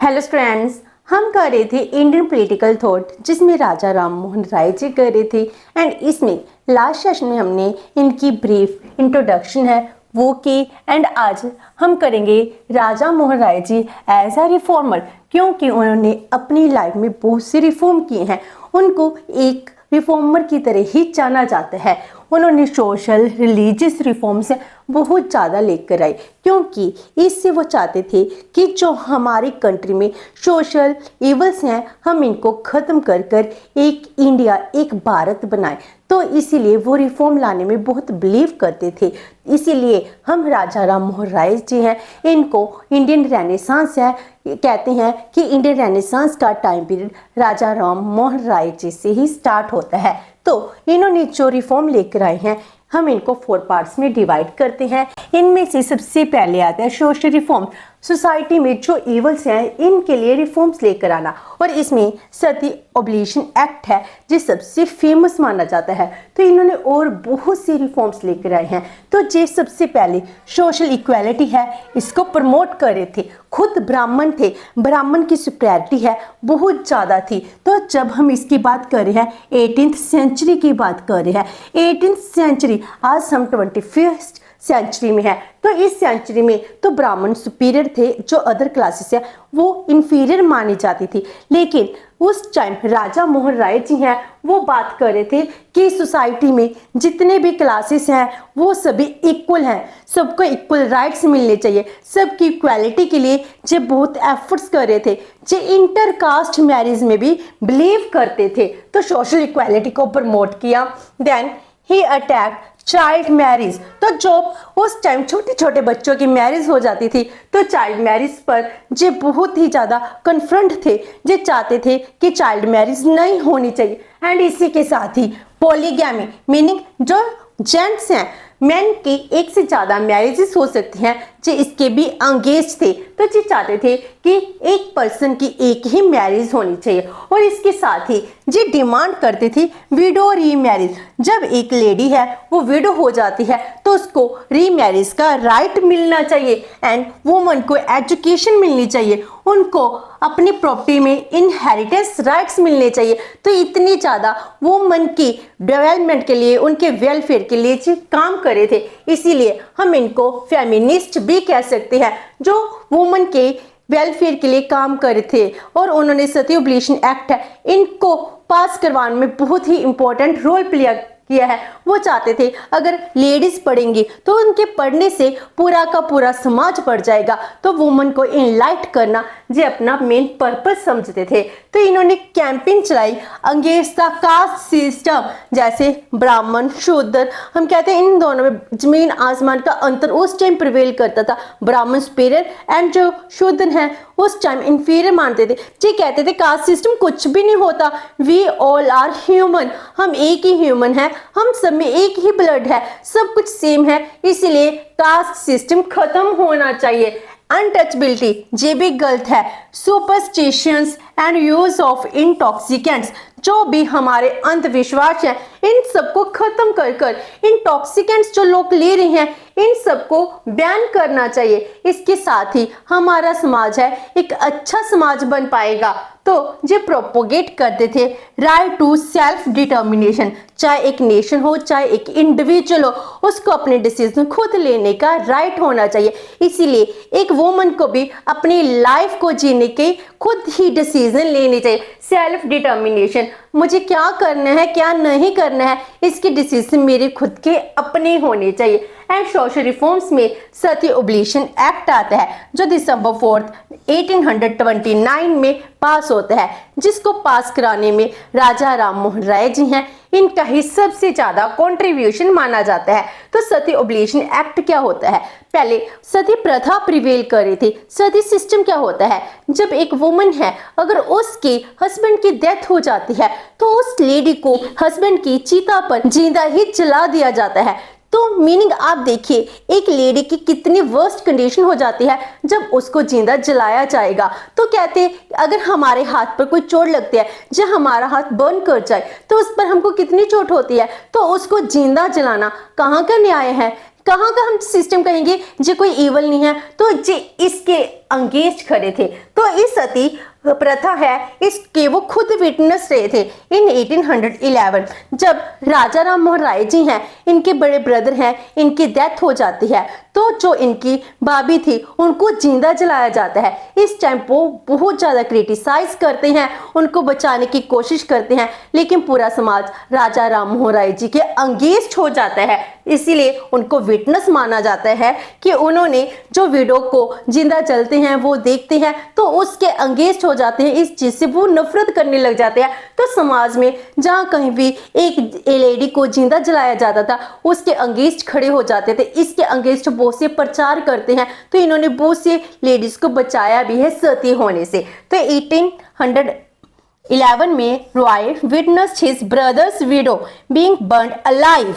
Hello friends, हम कर रहे थे इंडियन पॉलिटिकल थॉट जिसमें राजा राम मोहन राय जी कर रहे थे एंड इसमें लास्ट सेशन में हमने इनकी ब्रीफ इंट्रोडक्शन है वो की एंड आज हम करेंगे Raja Mohan Rai ji as a reformer, क्योंकि उन्होंने अपनी लाइफ में बहुत से रिफॉर्म किए हैं। उनको एक रिफॉर्मर की तरह ही जाना जाता है। उन्होंने सोशल रिलीजियस रिफॉर्म्स बहुत ज़्यादा लेकर आए, क्योंकि इससे वो चाहते थे कि जो हमारी कंट्री में सोशल इवल्स हैं हम इनको ख़त्म कर कर एक इंडिया, एक भारत बनाए। तो इसीलिए वो रिफॉर्म लाने में बहुत बिलीव करते थे। इसीलिए हम राजा राम मोहन राय जी हैं, इनको इंडियन रेनेसांस है कहते हैं कि इंडियन रेनेसांस का टाइम पीरियड राजा राम मोहन राय जी से ही स्टार्ट होता है। तो इन्होंने जो रिफॉर्म लेकर आए हैं हम इनको 4 पार्ट्स में डिवाइड करते हैं। इनमें से सबसे पहले आता है सोशल रिफॉर्म, सोसाइटी में जो इवल्स हैं इनके लिए रिफॉर्म्स लेकर आना, और इसमें सती ओब्लिशन एक्ट है जो सबसे फेमस माना जाता है। तो इन्होंने और बहुत सी रिफॉर्म्स लेकर आए हैं। तो जो सबसे पहले सोशल इक्वालिटी है इसको प्रमोट कर रहे थे। खुद ब्राह्मण थे, ब्राह्मण की सुपैरिटी है बहुत ज़्यादा थी। तो जब हम इसकी बात कर रहे हैं 18th सेंचुरी की बात कर रहे हैं, 18th सेंचुरी, आज हम 21st सेंचुरी में है। तो इस सेंचुरी में तो ब्राह्मण सुपीरियर थे, जो अदर क्लासेस है वो इन्फीरियर मानी जाती थी। लेकिन उस टाइम राजा मोहन राय जी हैं वो बात कर रहे थे कि सोसाइटी में जितने भी क्लासेस हैं वो सभी इक्वल हैं, सबको इक्वल राइट्स मिलने चाहिए। सबकी इक्वालिटी के लिए जो बहुत एफर्ट्स कर रहे थे, जो इंटर कास्ट मैरिज में भी बिलीव करते थे। तो सोशल इक्वालिटी को प्रमोट किया। Then he attack child marriage. तो जो उस टाइम छोटे छोटे बच्चों की मैरिज हो जाती थी तो चाइल्ड मैरिज पर जे बहुत ही ज़्यादा कन्फ्रंट थे, जे चाहते थे कि चाइल्ड मैरिज नहीं होनी चाहिए। एंड इसी के साथ ही पॉलीगैमी, मीनिंग जो जेंट्स हैं मैन की एक से ज़्यादा मैरिजेस हो सकती हैं, जो इसके भी अंगेज थे। तो जी चाहते थे कि एक पर्सन की एक ही मैरिज होनी चाहिए, और इसके साथ ही जी डिमांड करते थे विडो री मैरिज। जब एक लेडी है वो विडो हो जाती है तो उसको री मैरिज का राइट मिलना चाहिए एंड वुमन को एजुकेशन मिलनी चाहिए, उनको अपनी प्रॉपर्टी में इनहेरिटेंस राइट्स मिलने चाहिए। तो इतनी ज़्यादा वुमन की डेवलपमेंट के लिए, उनके वेलफेयर के लिए जी काम करे थे। इसीलिए हम इनको फेमिनिस्ट भी कह सकते हैं, जो वुमन के वेलफेयर के लिए काम करे थे। और उन्होंने सती ओब्लिशन एक्ट है इनको पास करवाने में बहुत ही इंपॉर्टेंट रोल प्ले किया है। वो चाहते थे अगर लेडीज पढ़ेंगी तो उनके पढ़ने से पूरा का पूरा समाज पढ़ जाएगा। तो वुमन को इनलाइट करना जो अपना मेन पर्पस समझते थे। तो इन्होंने कैंपेन चलाई अगेंस्ट द कास्ट सिस्टम, जैसे ब्राह्मण शूद्र, हम कहते हैं इन दोनों में जमीन आसमान का अंतर उस टाइम प्रिवेल करता था। ब्राह्मण सुपीरियर एंड जो शूद्र हैं उस टाइम इंफीरियर मानते थे। जी कहते थे कास्ट सिस्टम कुछ भी नहीं होता, वी ऑल आर ह्यूमन, हम एक ही ह्यूमन है, हम सब में एक ही ब्लड है, सब कुछ सेम है, इसीलिए कास्ट सिस्टम खत्म होना चाहिए। अनटचबिलिटी ये भी गलत है। Superstitions and use of intoxicants, जो भी हमारे अंधविश्वास है इन सबको खत्म कर कर इंटॉक्सिकेंट्स जो लोग ले रहे हैं इन सबको बैन करना चाहिए। इसके साथ ही हमारा समाज है एक अच्छा समाज बन पाएगा। तो ये प्रोपोगेट करते थे राइट टू सेल्फ डिटर्मिनेशन, चाहे एक नेशन हो चाहे एक इंडिविजुअल हो, उसको अपने डिसीजन खुद लेने का राइट होना चाहिए। इसीलिए एक वुमन को भी अपनी लाइफ को जीने के खुद ही डिसीजन लेने चाहिए। सेल्फ डिटर्मिनेशन, मुझे क्या करना है क्या नहीं करना है इसके डिसीजन मेरे खुद के अपने होने चाहिए। एंड सोशल रिफॉर्म्स में सती ओब्लिशन एक्ट आता है जो दिसंबर 4 1829 में पास होता है, जिसको पास कराने में राजा राम मोहन राय जी हैं, इनका ही सबसे ज्यादा कंट्रीब्यूशन माना जाता है। तो सती ओब्लिशन एक्ट क्या होता है? पहले सती प्रथा प्रिवेल कर रही थी। सती सिस्टम क्या होता है? जब एक वुमन है अगर उसके हस्बैंड की डेथ हो जाती है तो उस लेडी को हस्बैंड की चिता पर जिंदा ही जला दिया जाता है। तो मीनिंग आप देखिए एक लेडी की कितनी वर्स्ट कंडीशन हो जाती है जब उसको जिंदा जलाया जाएगा। तो कहते अगर हमारे हाथ पर कोई चोट लगती है, जब हमारा हाथ बर्न कर जाए तो उस पर हमको कितनी चोट होती है, तो उसको जिंदा जलाना कहाँ का न्याय है? कहाँ का हम सिस्टम कहेंगे जे कोई इवल नहीं है, तो जे इसके अंगेज खड़े थे। तो इस सती प्रथा है इसके वो खुद विटनेस रहे थे इन 1811, जब राजा राम मोहन राय जी हैं, इनके बड़े ब्रदर हैं, इनकी डेथ हो जाती है, तो जो इनकी भाभी थी उनको जिंदा जलाया जाता है। इस टाइम वो बहुत ज़्यादा क्रिटिसाइज करते हैं, उनको बचाने की कोशिश करते हैं, लेकिन पूरा समाज राजा राम मोहन राय जी के अंगेज हो जाता है। इसीलिए उनको विटनेस माना जाता है कि उन्होंने जो विडो को जिंदा जलते हैं वो देखते हैं तो उसके अंगेज हो जाते हैं, इस चीज से वो नफरत करने लग जाते हैं। तो समाज में जहां कहीं भी एक लेडी को जिंदा जलाया जाता था उसके अंगेज खड़े हो जाते थे। इसके अंगेज बहुत से प्रचार करते हैं, तो इन्होंने बहुत से लेडीज को बचाया भी है सती होने से। तो 1811 में Roy witnessed his brothers window being burned alive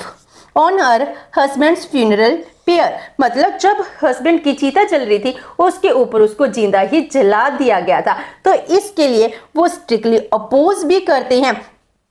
on her husband's funeral pair, मतलब जब हस्बैंड की चिता जल रही थी उसके ऊपर उसको जिंदा ही जला दिया गया था। तो इसके लिए वो स्ट्रिक्टली अपोज भी करते हैं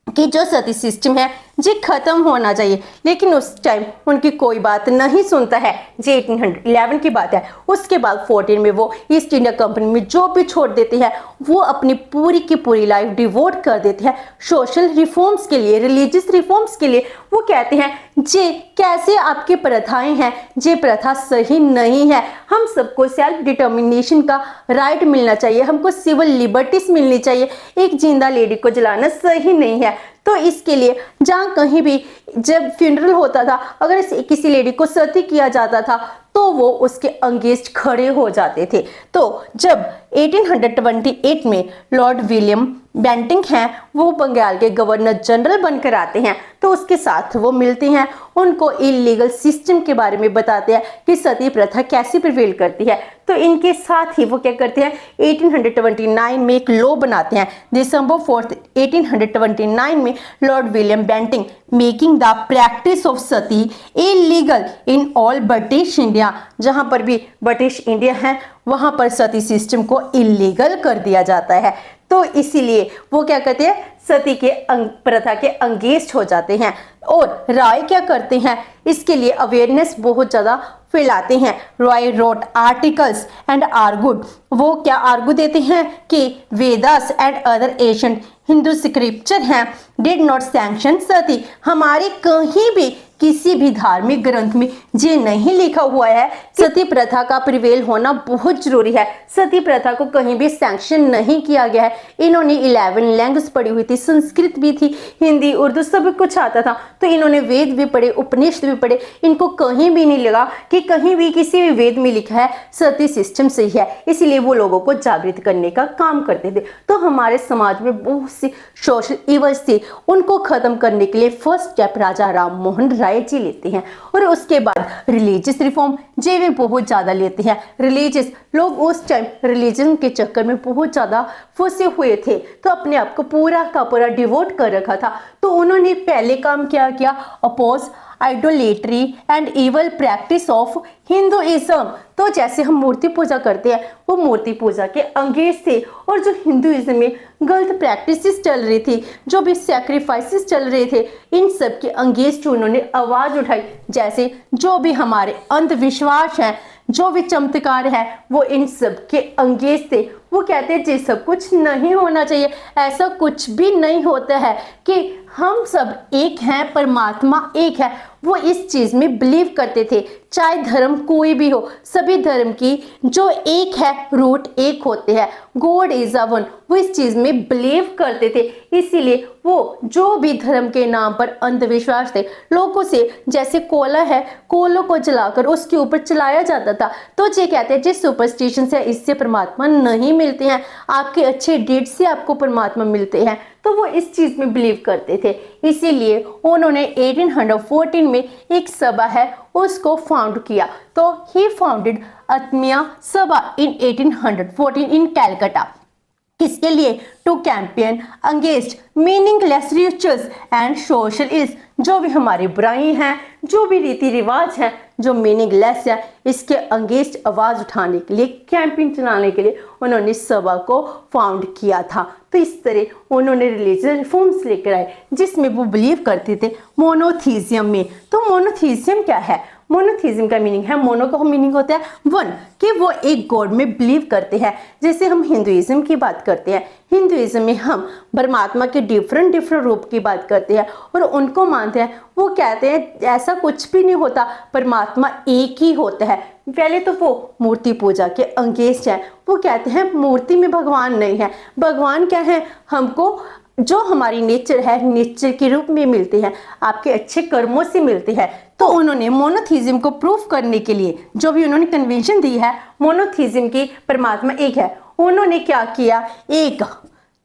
कि जो सती सिस्टम है जी खत्म होना चाहिए, लेकिन उस टाइम उनकी कोई बात नहीं सुनता है। जी 1811 की बात है। उसके बाद 14 में वो ईस्ट इंडिया कंपनी में जॉब भी छोड़ देते हैं, वो अपनी पूरी की पूरी लाइफ डिवोट कर देते हैं सोशल रिफॉर्म्स के लिए, रिलीजियस रिफॉर्म्स के लिए। वो कहते हैं जे कैसे आपकी प्रथाएं हैं, जे प्रथा सही नहीं है, हम सबको सेल्फ डिटर्मिनेशन का राइट मिलना चाहिए, हमको सिविल लिबर्टीज मिलनी चाहिए, एक जिंदा लेडी को जलाना सही नहीं है। तो इसके लिए जहाँ कहीं भी जब फ्यूनरल होता था, अगर किसी लेडी को सती किया जाता था तो वो उसके अंगेज खड़े हो जाते थे। तो जब 1828 में लॉर्ड विलियम बेंटिंग हैं, वो बंगाल के गवर्नर जनरल बनकर आते हैं, तो उसके साथ वो मिलते हैं, उनको इलीगल सिस्टम के बारे में बताते हैं कि सती प्रथा कैसे प्रिवेल करती है। तो इनके साथ ही वो क्या करते हैं 1829 में एक लॉ बनाते हैं। दिसंबर 4 1829 में Lord William Bentinck making the practice of sati illegal in all British India, जहां पर भी ब्रिटिश इंडिया है वहां पर सती सिस्टम को इलीगल कर दिया जाता है। तो इसीलिए वो क्या कहते हैं सती के प्रथा के अंगेज हो जाते हैं। और राय क्या करते हैं इसके लिए अवेयरनेस बहुत ज़्यादा फैलाते हैं। रॉय रोट आर्टिकल्स एंड आर्गुड, वो क्या आर्गू देते हैं कि Vedas and other Asian Hindu scripture हैं डिड नॉट सैंक्शन सती, हमारे कहीं भी किसी भी धार्मिक ग्रंथ में ये नहीं लिखा हुआ है सती प्रथा का प्रिवेल होना बहुत जरूरी है। सती प्रथा को कहीं भी सैंक्शन नहीं किया गया है। इन्होंने 11 लैंग्वेज पढ़ी हुई थी, संस्कृत भी थी, हिंदी उर्दू सब कुछ आता था, तो इन्होंने वेद भी पढ़े, उपनिषद भी पढ़े। इनको कहीं भी नहीं लगा कि कहीं भी किसी भी वेद में लिखा है सती सिस्टम सही है, इसीलिए वो लोगों को जागृत करने का काम करते थे। तो हमारे समाज में बहुत सी सोशल इवल्स थी, उनको खत्म करने के लिए फर्स्ट स्टेप राजा राम मोहन राय जी लेते हैं। और उसके बाद रिलीजियस रिफॉर्म जे भी बहुत ज्यादा लेते हैं। रिलीजियस लोग उस टाइम रिलीजन के चक्कर में बहुत ज्यादा फंसे हुए थे, तो अपने आप को पूरा का पूरा डिवोट कर रखा था। तो उन्होंने पहले काम क्या किया, oppose idolatry and evil practice of Hinduism. तो जैसे हम मूर्ति पूजा करते हैं वो मूर्ति पूजा के अंगेज थे, और जो हिंदुइज्म में गलत प्रैक्टिसेस चल रही थी, जो भी सैक्रिफाइसेस चल रहे थे, इन सब के अंगेज उन्होंने आवाज उठाई। जैसे जो भी हमारे अंधविश्वास हैं, जो भी चमत्कार है, वो इन सब के अंगेज थे। वो कहते हैं जी सब कुछ नहीं होना चाहिए, ऐसा कुछ भी नहीं होता है कि हम सब एक हैं, परमात्मा एक है। वो इस चीज में बिलीव करते थे, चाहे धर्म कोई भी हो, सभी धर्म की जो एक है रूट एक होते हैं, गॉड इज अ वन। वो इस चीज में बिलीव करते थे, इसीलिए वो जो भी धर्म के नाम पर अंधविश्वास थे, लोगों से जैसे कोला है, कोलों को जलाकर उसके ऊपर चलाया जाता था। तो ये कहते हैं जिस सुपरस्टिशन से इससे परमात्मा नहीं मिलते हैं, आपके अच्छे डीड से आपको परमात्मा मिलते हैं। तो वो इस चीज में बिलीव करते थे, इसीलिए उन्होंने 1814 में एक सभा है उसको फाउंड किया। तो ही फाउंडेड आत्मीय सभा इन 1814 इन कैलकाटा। किसके लिए, to campaign against meaningless rituals and social ills. जो भी हमारी बुराई हैं, जो भी रीति रिवाज हैं जो मीनिंगलेस है, इसके अगेंस्ट आवाज उठाने के लिए, कैंपेन चलाने के लिए उन्होंने सभा को फाउंड किया था। तो इस तरह उन्होंने रिलीजियस रिफॉर्म्स लेकर आए जिसमें वो बिलीव करते थे मोनोथीज्म में। तो मोनोथीज्म क्या है, मोनोथीज्म का मीनिंग है, मोनो का मीनिंग होता है वन, कि वो एक गॉड में बिलीव करते हैं। जैसे हम हिंदुइज्म की बात करते हैं, हिंदुइज्म में हम परमात्मा के डिफरेंट रूप की बात करते हैं और उनको मानते हैं। वो कहते हैं ऐसा कुछ भी नहीं होता, परमात्मा एक ही होता है। पहले तो वो मूर्ति पूजा के अगेंस्ट है, वो कहते हैं मूर्ति में भगवान नहीं है। भगवान क्या है, हमको जो हमारी नेचर है, नेचर के रूप में मिलते हैं, आपके अच्छे कर्मों से मिलते हैं। तो उन्होंने मोनोथीज्म को प्रूफ करने के लिए जो भी उन्होंने कन्वेंशन दी है मोनोथीज्म की, परमात्मा एक है, उन्होंने क्या किया, एक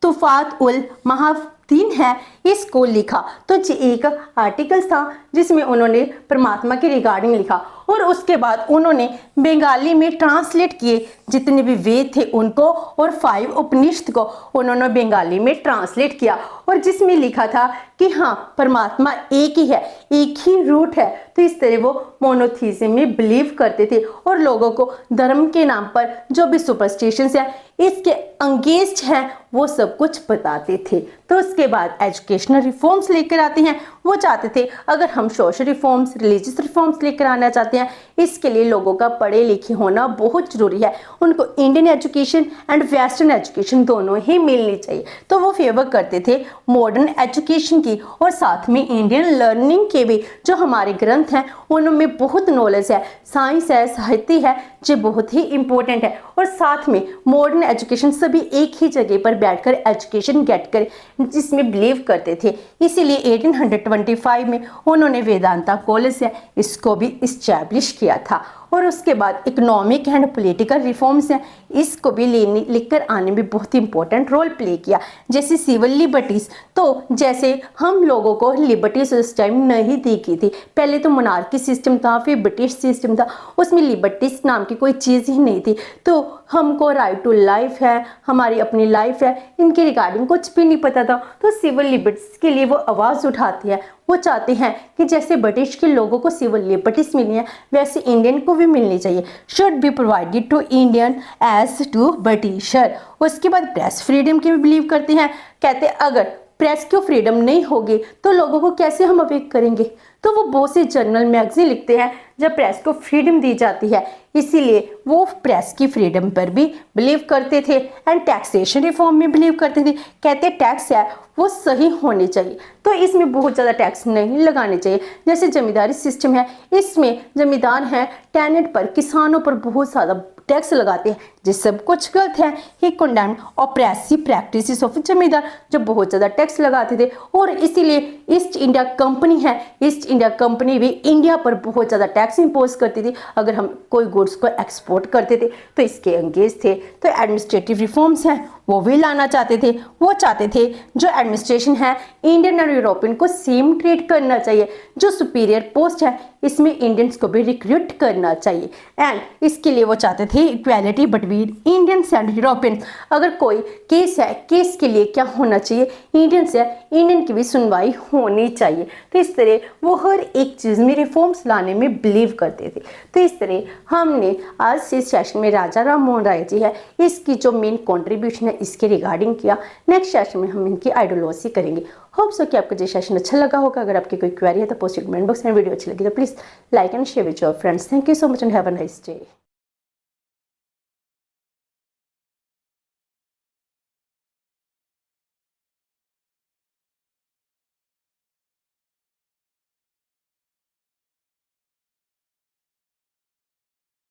तुफात उल महादीन है इसको लिखा। तो एक आर्टिकल था जिसमें उन्होंने परमात्मा के रिगार्डिंग लिखा और उसके बाद उन्होंने बंगाली में ट्रांसलेट किए जितने भी वेद थे उनको, और 5 उपनिषद को उन्होंने बंगाली में ट्रांसलेट किया और जिसमें लिखा था कि हाँ परमात्मा एक ही है, एक ही रूट है। तो इस तरह वो मोनोथीज्म में बिलीव करते थे और लोगों को धर्म के नाम पर जो भी सुपरस्टिशंस है इसके अंगेंस्ट है वो सब कुछ बताते थे। तो उसके बाद एजुकेशनल रिफॉर्म्स लेकर आते हैं। वो चाहते थे अगर हम सोशल रिफॉर्म्स, रिलीजियस रिफॉर्म्स लेकर आना चाहते हैं, इसके लिए लोगों का पढ़े लिखे होना बहुत जरूरी है। उनको Indian education and western education दोनों ही मिलनी चाहिए। तो वो फेवर करते थे मॉडर्न एजुकेशन की और साथ में इंडियन लर्निंग के भी। जो हमारे ग्रंथ हैं उनमें बहुत नॉलेज है, साइंस है, साहित्य है, जो बहुत ही इंपॉर्टेंट है। और साथ में मॉडर्न एजुकेशन, सभी एक ही जगह पर बैठकर एजुकेशन गेट कर जिसमें बिलीव करते थे। इसीलिए 1825 में उन्होंने वेदांता कॉलेज है इसको भी इस्टेब्लिश किया था। और उसके बाद इकोनॉमिक एंड पॉलिटिकल रिफॉर्म्स हैं, इसको भी लेकर आने में बहुत इंपॉर्टेंट रोल प्ले किया। जैसे सिविल लिबर्टीज, तो जैसे हम लोगों को लिबर्टीज उस टाइम नहीं दी गई थी। पहले तो मोनार्की सिस्टम था, फिर ब्रिटिश सिस्टम था, उसमें लिबर्टीज नाम की कोई चीज़ ही नहीं थी। तो हमको राइट टू लाइफ है, हमारी अपनी लाइफ है, इनके रिगार्डिंग कुछ भी नहीं पता था। तो सिविल लिबर्टीज के लिए वो आवाज़ उठाती है। वो चाहते हैं कि जैसे ब्रिटिश के लोगों को सिविल लिबर्टीज मिली है वैसे इंडियन को भी मिलनी चाहिए, should be provided to Indian as to Britisher. उसके बाद प्रेस फ्रीडम के भी बिलीव करते हैं। कहते अगर प्रेस की फ्रीडम नहीं होगी तो लोगों को कैसे हम अवेक करेंगे। तो वो बहुत से जर्नल मैगजीन लिखते हैं जब प्रेस को फ्रीडम दी जाती है, इसीलिए वो प्रेस की फ्रीडम पर भी बिलीव करते थे। एंड टैक्सेशन रिफॉर्म में बिलीव करते थे। कहते टैक्स है वो सही होने चाहिए, तो इसमें बहुत ज़्यादा टैक्स नहीं लगाने चाहिए। जैसे जमींदारी सिस्टम है, इसमें जमींदार हैं टेनेंट पर, किसानों पर बहुत ज़्यादा टैक्स लगाते हैं, जो सब कुछ गलत है। ही कंडेम्ड ऑप्रेसिव प्रैक्टिसेस ऑफ जमींदार, जो बहुत ज़्यादा टैक्स लगाते थे। और इसीलिए ईस्ट इंडिया कंपनी है, ईस्ट इंडिया कंपनी भी इंडिया पर बहुत ज़्यादा टैक्स इंपोज करती थी अगर हम कोई गुड्स को एक्सपोर्ट करते थे, तो इसके अंगेज थे। तो एडमिनिस्ट्रेटिव रिफॉर्म्स हैं वो भी लाना चाहते थे। वो चाहते थे जो एडमिनिस्ट्रेशन है इंडियन और यूरोपियन को सेम ट्रीट करना चाहिए। जो सुपीरियर पोस्ट है इसमें इंडियंस को भी रिक्रूट करना चाहिए। एंड इसके लिए वो चाहते थे equality between Indians and Europeans. अगर कोई केस है, केस के लिए क्या होना चाहिए, इंडियंस है, इंडियन की भी सुनवाई होनी चाहिए। तो इस तरह वो हर एक चीज़ में रिफॉर्म्स लाने में बिलीव करते थे। तो इस तरह हमने आज से सेशन में राजा राम मोहन राय जी है इसकी जो मेन कॉन्ट्रीब्यूशन है इसके रिगार्डिंग किया। नेक्स्ट सेशन में हम इनकी आइडियोलॉजी करेंगे। होप सो कि आपको ये सेशन अच्छा लगा होगा। अगर आपकी कोई क्वेरी है तो पोस्ट कमेंट बॉक्स में। वीडियो अच्छी लगी तो please like and share with your friends. Thank you so much and have a nice day.